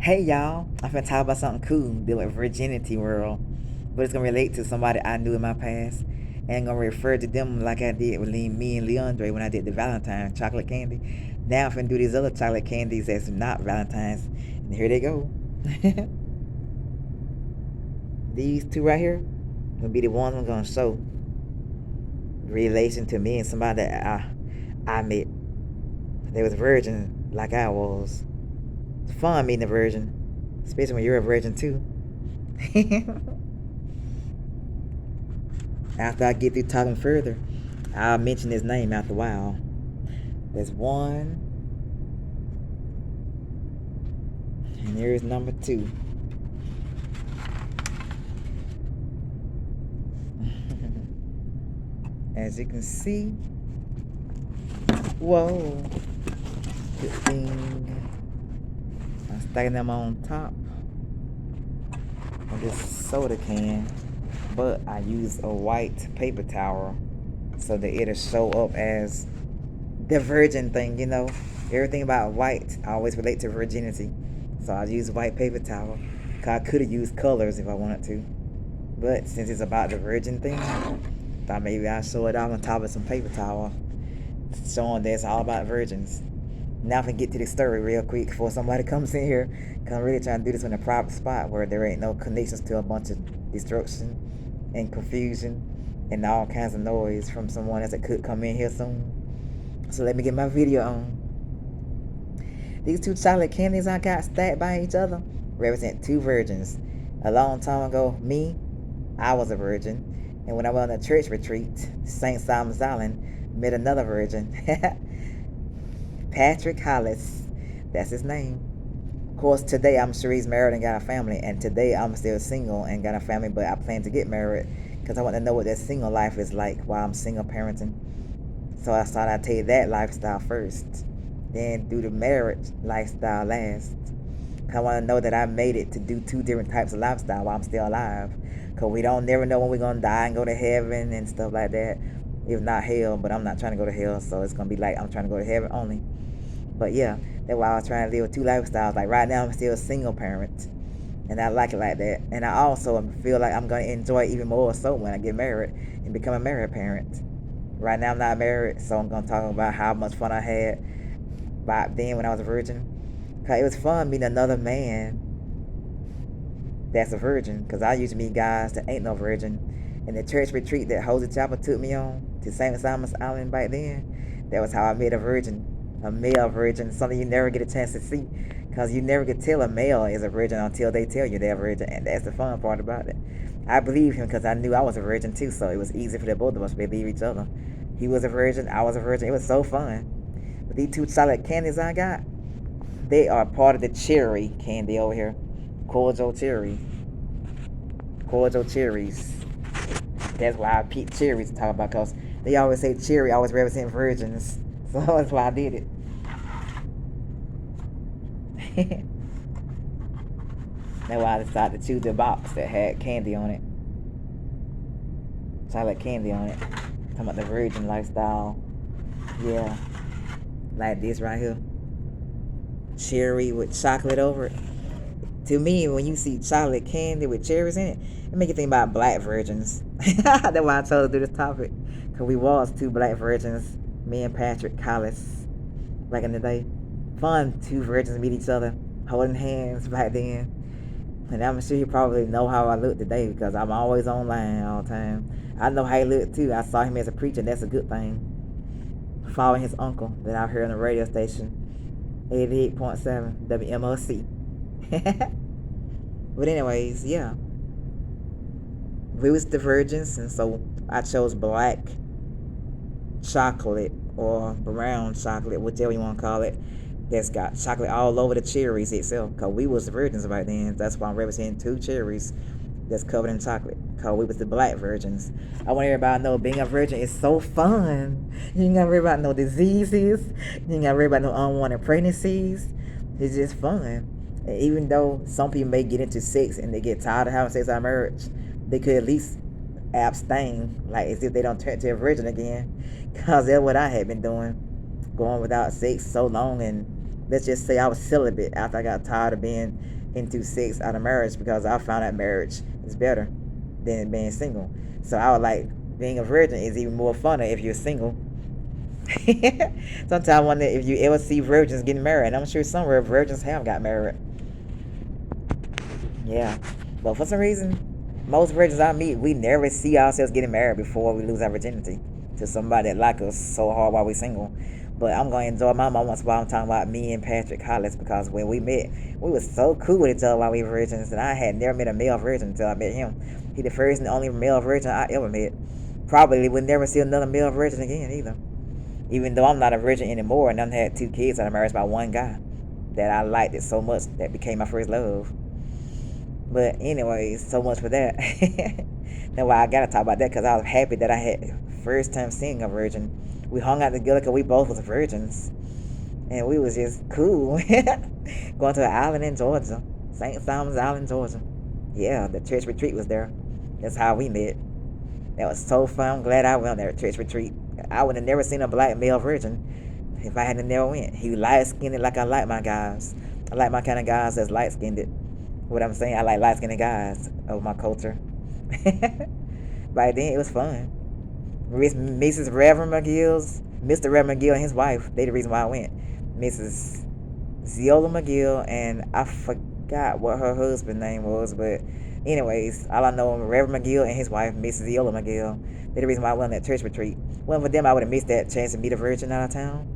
Hey y'all, I'm finna talk about something cool dealing with virginity world, but it's gonna relate to somebody I knew in my past, and gonna refer to them like I did with me and Leandre when I did the Valentine chocolate candy. Now I'm finna do these other chocolate candies that's not Valentine's, and here they go. These two right here will be the ones I'm gonna show relation to me and somebody that I met. They was virgin like I was. It's fun meeting a virgin, especially when you're a virgin too. After I get through talking further, I'll mention his name after a while. There's one, and here's number two. As you can see, whoa, good thing I'm stacking them on top of this soda can, but I use a white paper towel so that it'll show up as the virgin thing, you know. Everything about white I always relate to virginity. So I use white paper towel. Cause I could have used colors if I wanted to. But since it's about the virgin thing, thought maybe I'll show it off on top of some paper towel. Showing that it's all about virgins. Now I can get to the story real quick before somebody comes in here. Cause I'm really trying to do this in a proper spot where there ain't no connections to a bunch of destruction and confusion and all kinds of noise from someone else that could come in here soon. So let me get my video on. These two chocolate candies I got stacked by each other represent two virgins. A long time ago, I was a virgin. And when I went on a church retreat, St. Simon's Island, met another virgin. Patrick Hollis. That's his name. Of course, today I'm sure he's married and got a family. And today I'm still single and got a family, but I plan to get married because I want to know what that single life is like while I'm single parenting. So I thought I'd take that lifestyle first, then do the marriage lifestyle last. I want to know that I made it to do two different types of lifestyle while I'm still alive. Because we don't never know when we're going to die and go to heaven and stuff like that. If not hell, but I'm not trying to go to hell, so it's going to be like I'm trying to go to heaven only. But yeah, that's why I was trying to live two lifestyles. Like right now I'm still a single parent, and I like it like that. And I also feel like I'm going to enjoy it even more so when I get married and become a married parent. Right now I'm not married, so I'm gonna talk about how much fun I had back then when I was a virgin. Cause it was fun meeting another man that's a virgin. Cause I used to meet guys that ain't no virgin. And the church retreat that HOLSEY Chapel took me on to St. Simon's Island back then, that was how I met a virgin, a male virgin, something you never get a chance to see. Cause you never could tell a male is a virgin until they tell you they're a virgin, and that's the fun part about it. I believe him because I knew I was a virgin too, so it was easy for the both of us to believe each other. He was a virgin, I was a virgin. It was so fun. But these two chocolate candies I got, they are part of the cherry candy over here. Cordial cherry. Cordial cherries. That's why I picked cherries to talk about, because they always say cherry always represent virgins. So that's why I did it. That's why I decided to choose the box that had candy on it. Chocolate candy on it. Talking about the virgin lifestyle. Yeah. Like this right here. Cherry with chocolate over it. To me, when you see chocolate candy with cherries in it, it make you think about black virgins. That's why I chose to do this topic. Because we was two black virgins. Me and Patrick Hollis. Back in the day. Fun, two virgins meet each other. Holding hands back then. And I'm sure you probably know how I look today because I'm always online all the time. I know how he looked too. I saw him as a preacher, and that's a good thing. Following his uncle that I heard on the radio station, 88.7 WMOC. But anyways, yeah. We was the virgins, and so I chose black chocolate or brown chocolate, whichever you want to call it, that's got chocolate all over the cherries itself. Because we was the virgins back then. That's why I'm representing two cherries that's covered in chocolate. Because we was the black virgins. I want everybody to know being a virgin is so fun. You ain't got to worry about no diseases. You ain't got to worry about no unwanted pregnancies. It's just fun. And even though some people may get into sex and they get tired of having sex out of marriage, they could at least abstain, like as if they don't turn to a virgin again. Because that's what I had been doing. Going without sex so long and let's just say I was celibate after I got tired of being into sex out of marriage, because I found that marriage is better than being single. So I was like, being a virgin is even more funner if you're single. Sometimes I wonder if you ever see virgins getting married, and I'm sure somewhere virgins have got married. Yeah, but for some reason, most virgins I meet, we never see ourselves getting married before we lose our virginity to somebody that like us so hard while we're single. But I'm going to enjoy my moments while I'm talking about me and Patrick Hollis, because when we met, we was so cool with each other while we were virgins, and I had never met a male virgin until I met him. He the first and only male virgin I ever met. Probably would never see another male virgin again either. Even though I'm not a virgin anymore, and I've had 2 kids out of marriage by one guy that I liked it so much that became my first love. But anyways, so much for that. That's why I gotta talk about that, because I was happy that I had first time seeing a virgin. We hung out together because we both was virgins, and we was just cool. Going to an island in Georgia, St. Simon's Island, Georgia. Yeah, the church retreat was there. That's how we met. That was so fun. I'm glad I went on that church retreat. I would have never seen a black male virgin if I hadn't never went. He light skinned like I like my guys. I like my kind of guys that's light skinned. What I'm saying, I like light skinned guys of my culture. By then, it was fun. Mrs. Reverend McGill's, Mr. Reverend McGill and his wife, they the reason why I went. Mrs. ZEOLA McGill, and I forgot what her husband's name was, but anyways, all I know, Reverend McGill and his wife, Mrs. ZEOLA McGill, they the reason why I went on that church retreat. Wasn't for them, I would have missed that chance to meet a virgin out of town.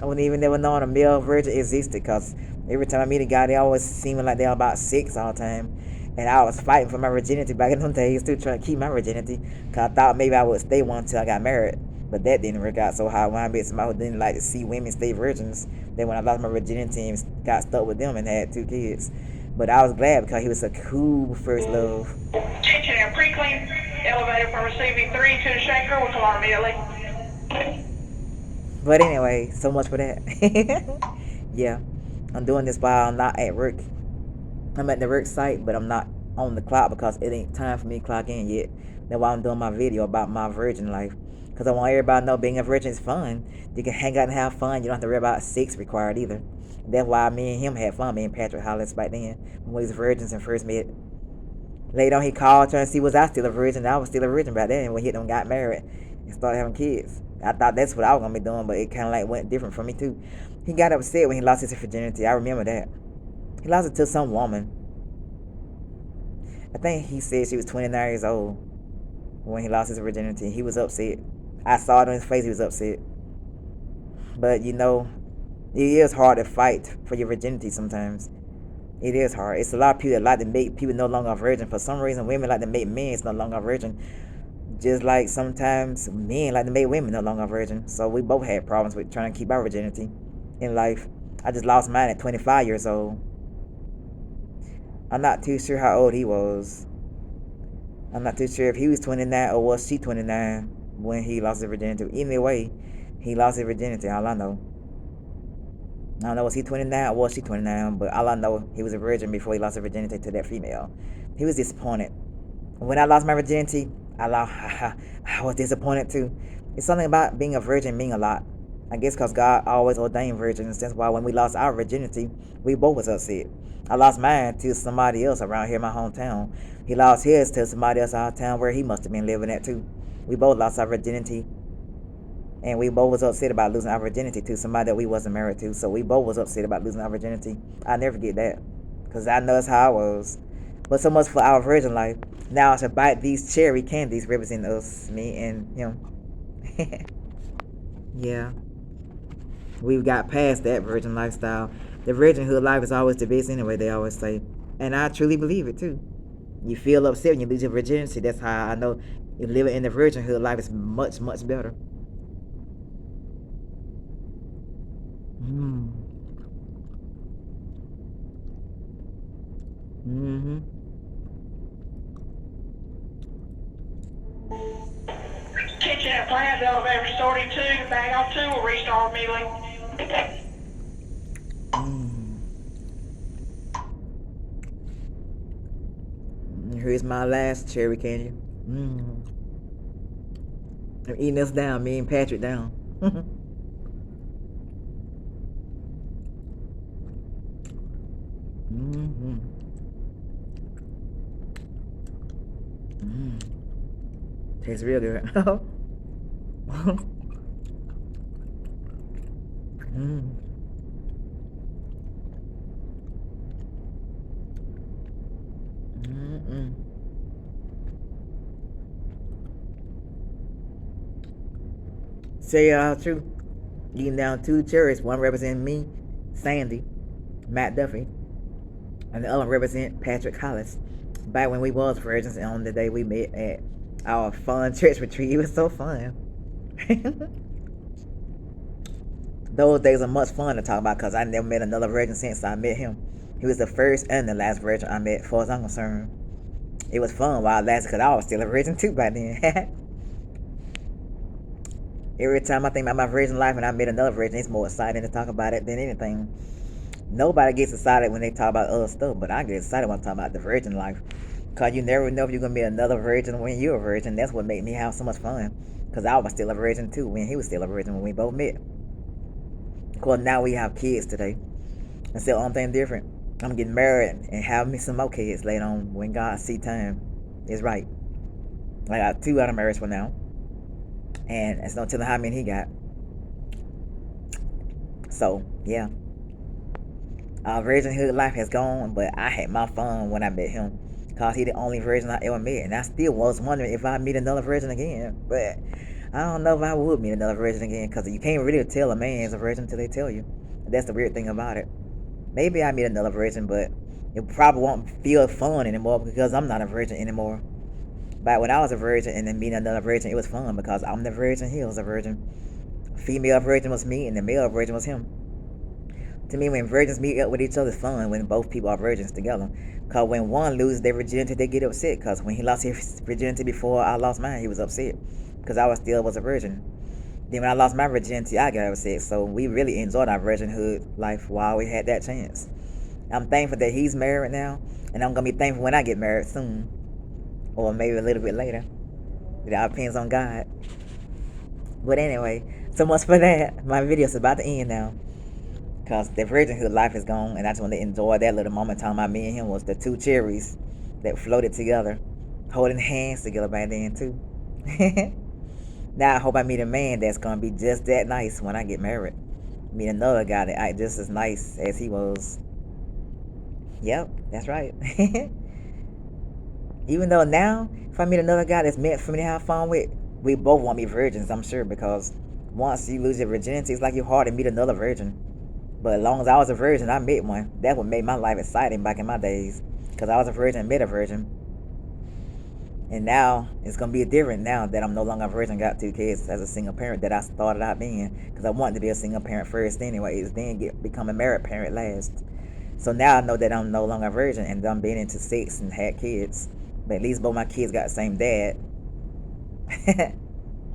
I wouldn't even never known a male virgin existed, because every time I meet a guy, they always seeming like they're about 6 all the time. And I was fighting for my virginity back in them days, too, trying to keep my virginity, because I thought maybe I would stay one until I got married. But that didn't work out so hard. When I met somebody who didn't like to see women stay virgins, then when I lost my virginity and got stuck with them and had 2 kids. But I was glad, because he was a cool first love. Attention and pre-clean elevator for receiving 3 to the shaker with alarm immediately. But anyway, so much for that. Yeah, I'm doing this while I'm not at work. I'm at the work site, but I'm not on the clock because it ain't time for me to clock in yet. That's why I'm doing my video about my virgin life, because I want everybody to know being a virgin is fun. You can hang out and have fun. You don't have to worry about sex required either. That's why me and him had fun, me and Patrick Hollis back then, when we was virgins and first met. Later on, he called trying to see was I still a virgin. I was still a virgin back then when he got married and started having kids. I thought that's what I was going to be doing, but it kind of like went different for me too. He got upset when he lost his virginity. I remember that. He lost it to some woman. I think he said she was 29 years old when he lost his virginity. He was upset. I saw it on his face, he was upset. But you know, it is hard to fight for your virginity sometimes. It is hard. It's a lot of people that like to make people no longer a virgin. For some reason, women like to make men no longer a virgin. Just like sometimes men like to make women no longer a virgin. So we both had problems with trying to keep our virginity in life. I just lost mine at 25 years old. I'm not too sure how old he was. I'm not too sure if he was 29 or was she 29 when he lost his virginity. Either way, he lost his virginity, all I know. I don't know, was he 29 or was she 29? But all I know, he was a virgin before he lost his virginity to that female. He was disappointed. When I lost my virginity, I was disappointed too. It's something about being a virgin meaning a lot. I guess because God always ordained virgins. That's why when we lost our virginity, we both was upset. I lost mine to somebody else around here in my hometown. He lost his to somebody else out of town where he must have been living at too. We both lost our virginity. And we both was upset about losing our virginity to somebody that we wasn't married to. So we both was upset about losing our virginity. I'll never forget that, because I know that's how I was. But so much for our virgin life. Now I should bite these cherry candies representing us, me and him. Yeah. We've got past that virgin lifestyle. The virginhood life is always the best anyway, they always say. And I truly believe it too. You feel upset when you lose your virginity. That's how I know living in the virginhood life is much, much better. Mm-hmm. Kitchen and plant elevator starting 2, bag off 2 will restart immediately. Here's my last cherry candy. I'm eating this down, me and Patrick down. Mm-hmm. Mm. Tastes real good. Mm. Mm-mm. Say true. Eating down two cherries. One representing me, Sandy, Matt Duffy, and the other one represent Patrick Hollis. Back when we was virgins and on the day we met at our fun church retreat. It was so fun. Those days are much fun to talk about because I never met another virgin since I met him. He was the first and the last virgin I met, as far as I'm concerned. It was fun while it lasted because I was still a virgin too by then. Every time I think about my virgin life and I met another virgin, it's more exciting to talk about it than anything. Nobody gets excited when they talk about other stuff, but I get excited when I talk about the virgin life. Because you never know if you're going to be another virgin when you're a virgin. That's what made me have so much fun. Because I was still a virgin too when he was still a virgin when we both met. Of course, now we have kids today. And still, only thing different, I'm getting married and have me some more kids later on when God see time is right. I got 2 out of marriage for now. And it's no telling how many he got. So, yeah. Our virginhood life has gone, but I had my fun when I met him. Because he the only virgin I ever met. And I still was wondering if I'd meet another virgin again. But I don't know if I would meet another virgin again. Because you can't really tell a man is a virgin until they tell you. That's the weird thing about it. Maybe I meet another virgin, but it probably won't feel fun anymore because I'm not a virgin anymore. But when I was a virgin and then meeting another virgin, it was fun because I'm the virgin, he was a virgin. Female virgin was me and the male virgin was him. To me, when virgins meet up with each other, it's fun when both people are virgins together. Because when one loses their virginity, they get upset. Because when he lost his virginity before I lost mine, he was upset. Because I still was a virgin. Then when I lost my virginity, I got upset. So we really enjoyed our virginhood life while we had that chance. I'm thankful that he's married now. And I'm going to be thankful when I get married soon. Or maybe a little bit later. It all depends on God. But anyway, so much for that. My video's about to end now. Because the virginhood life is gone. And I just want to enjoy that little moment talking about me and him was the 2 cherries that floated together. Holding hands together by then too. Now I hope I meet a man that's going to be just that nice when I get married. Meet another guy that act just as nice as he was. Yep, that's right. Even though now, if I meet another guy that's meant for me to have fun with, we both won't be virgins, I'm sure, because once you lose your virginity, it's like you're hard to meet another virgin. But as long as I was a virgin, I met one. That's what made my life exciting back in my days. Because I was a virgin and met a virgin. And now, it's going to be different now that I'm no longer a virgin, got 2 kids as a single parent that I started out being. Because I wanted to be a single parent first anyways, then become a married parent last. So now I know that I'm no longer a virgin and I'm being into sex and had kids. But at least both my kids got the same dad.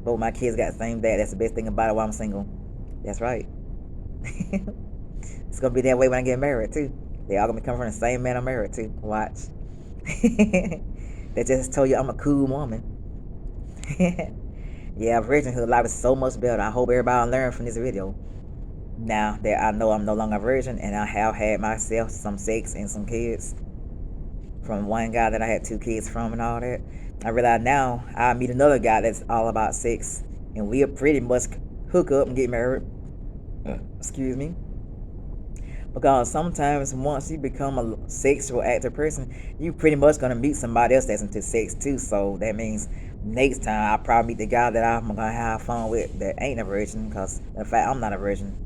Both my kids got the same dad. That's the best thing about it while I'm single. That's right. It's going to be that way when I get married too. They all going to be coming from the same man I'm married to. Watch. They just told you I'm a cool woman. Yeah, virginhood life is so much better. I hope everybody learned from this video. Now that I know I'm no longer a virgin and I have had myself some sex and some kids from one guy that I had 2 kids from and all that, I realize now I meet another guy that's all about sex and we'll pretty much hook up and get married. Excuse me. Because sometimes once you become a sexual active person, you pretty much gonna meet somebody else that's into sex too. So that means next time I'll probably meet the guy that I'm gonna have fun with that ain't a virgin. Because in fact I'm not a virgin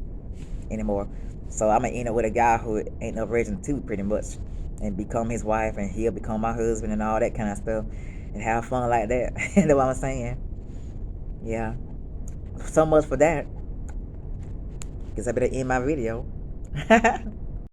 anymore. So I'm gonna end up with a guy who ain't no virgin too, pretty much, and become his wife, and he'll become my husband and all that kind of stuff, and have fun like that. That's what I'm saying. Yeah. So much for that. Guess I better end my video.